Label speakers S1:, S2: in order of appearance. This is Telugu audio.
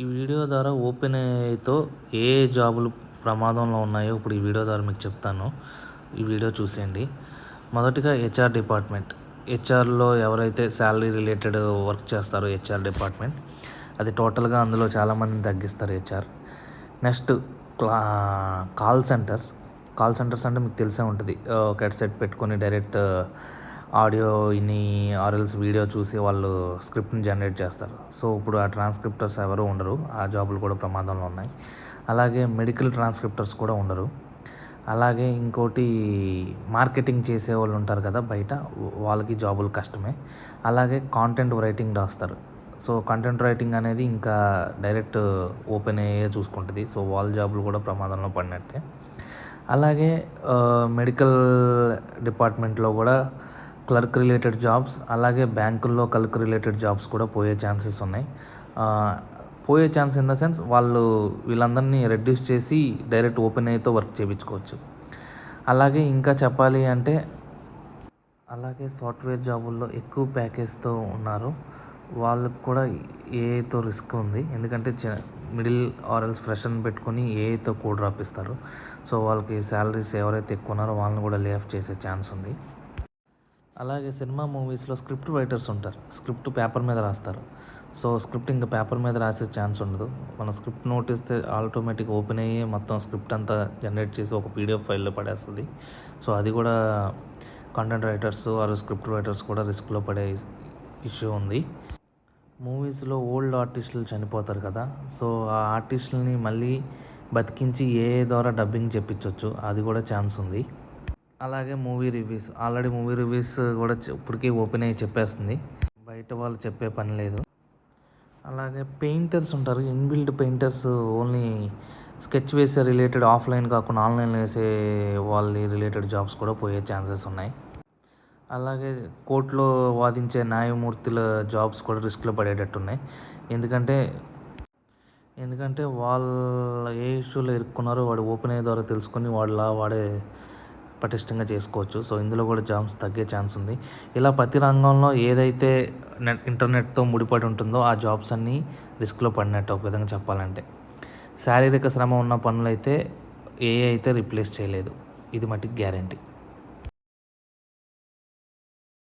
S1: ఈ వీడియో ద్వారా ఓపెన్ ఏఐతో ఏ జాబులు ప్రమాదంలో ఉన్నాయో ఇప్పుడు ఈ వీడియో ద్వారా మీకు చెప్తాను. ఈ వీడియో చూసేయండి. మొదటిగా హెచ్ఆర్ డిపార్ట్మెంట్. హెచ్ఆర్లో ఎవరైతే శాలరీ రిలేటెడ్ వర్క్ చేస్తారో హెచ్ఆర్ డిపార్ట్మెంట్, అది టోటల్గా అందులో చాలామందిని తగ్గిస్తారు HR. Next call centres. Call centres అంటే మీకు తెలిసే ఉంటుంది. ఒక హెడ్సెట్ పెట్టుకొని డైరెక్ట్ ఆడియో ఇని ఆర్ఎల్స్ వీడియో చూసి వాళ్ళు స్క్రిప్ట్ని జనరేట్ చేస్తారు. సో ఇప్పుడు ఆ ట్రాన్స్క్రిప్టర్స్ ఎవరు ఉండరు. ఆ జాబులు కూడా ప్రమాదంలో ఉన్నాయి. అలాగే మెడికల్ ట్రాన్స్క్రిప్టర్స్ కూడా ఉండరు. అలాగే ఇంకోటి మార్కెటింగ్ చేసే వాళ్ళు ఉంటారు కదా బయట, వాళ్ళకి జాబులు కష్టమే. అలాగే కాంటెంట్ రైటింగ్ రాస్తారు. సో కంటెంట్ రైటింగ్ అనేది ఇంకా డైరెక్ట్ ఓపెన్ ఏఐ చూసుకుంటుంది. సో వాళ్ళ జాబులు కూడా ప్రమాదంలో పడినట్టే. అలాగే మెడికల్ డిపార్ట్మెంట్లో కూడా క్లర్క్ రిలేటెడ్ జాబ్స్, అలాగే బ్యాంకుల్లో క్లర్క్ రిలేటెడ్ జాబ్స్ కూడా పోయే ఛాన్సెస్ ఉన్నాయి. పోయే ఛాన్స్ ఇన్ ద సెన్స్ వీళ్ళందరినీ రెడ్యూస్ చేసి డైరెక్ట్ ఓపెన్ ఏఐతో వర్క్ చేయించుకోవచ్చు. అలాగే ఇంకా చెప్పాలి అంటే అలాగే సాఫ్ట్వేర్ జాబుల్లో ఎక్కువ ప్యాకేజ్తో ఉన్నారు. వాళ్ళకు కూడా ఏఐతో రిస్క్ ఉంది. ఎందుకంటే మిడిల్ ఆర్ఎల్స్ ఫ్రెషర్ని పెట్టుకొని ఏఐతో కోడ్ రాపిస్తారు. సో వాళ్ళకి శాలరీస్ ఎవరైతే ఎక్కువ ఉన్నారో వాళ్ళని కూడా లే ఆఫ్ చేసే ఛాన్స్ ఉంది. అలాగే సినిమా మూవీస్లో స్క్రిప్ట్ రైటర్స్ ఉంటారు. స్క్రిప్ట్ పేపర్ మీద రాస్తారు. సో స్క్రిప్ట్ ఇంకా పేపర్ మీద రాసే ఛాన్స్ ఉండదు. మన స్క్రిప్ట్ నోట్ ఇస్తే ఆటోమేటిక్ ఓపెన్ అయ్యి మొత్తం స్క్రిప్ట్ అంతా జనరేట్ చేసి ఒక పీడిఎఫ్ ఫైల్లో పడేస్తుంది. సో అది కూడా content writers or script writers కూడా రిస్క్లో పడే ఇష్యూ ఉంది. మూవీస్లో ఓల్డ్ ఆర్టిస్టులు చనిపోతారు కదా, సో ఆ ఆర్టిస్టులని మళ్ళీ బతికించి ఏఐ ద్వారా డబ్బింగ్ చెప్పించవచ్చు. అది కూడా ఛాన్స్ ఉంది. అలాగే movie reviews. Already movie reviews కూడా ఇప్పటికీ ఓపెన్ అయ్యి చెప్పేస్తుంది. బయట వాళ్ళు చెప్పే పని లేదు. అలాగే పెయింటర్స్ ఉంటారు. ఇన్బిల్డ్ పెయింటర్స్ ఓన్లీ స్కెచ్ వేసే రిలేటెడ్ ఆఫ్లైన్ కాకుండా ఆన్లైన్ వేసే వాళ్ళ రిలేటెడ్ జాబ్స్ కూడా పోయే ఛాన్సెస్ ఉన్నాయి. అలాగే కోర్టులో వాదించే న్యాయమూర్తుల జాబ్స్ కూడా రిస్క్లో పడేటట్టున్నాయి. ఎందుకంటే వాళ్ళ ఏ ఇష్యూలో ఇరుక్కున్నారో వాడు ఓపెన్ అయ్యే ద్వారా తెలుసుకొని వాడే పటిష్టంగా చేసుకోవచ్చు. సో ఇందులో కూడా జాబ్స్ తగ్గే ఛాన్స్ ఉంది. ఇలా ప్రతి రంగంలో ఏదైతే ఇంటర్నెట్తో ముడిపడి ఉంటుందో ఆ జాబ్స్ అన్నీ రిస్క్లో పడినట్టు ఒక విధంగా చెప్పాలంటే. శారీరక శ్రమ ఉన్న పనులైతే ఏఐ అయితే రీప్లేస్ చేయలేదు. ఇది మటుకు గ్యారంటీ.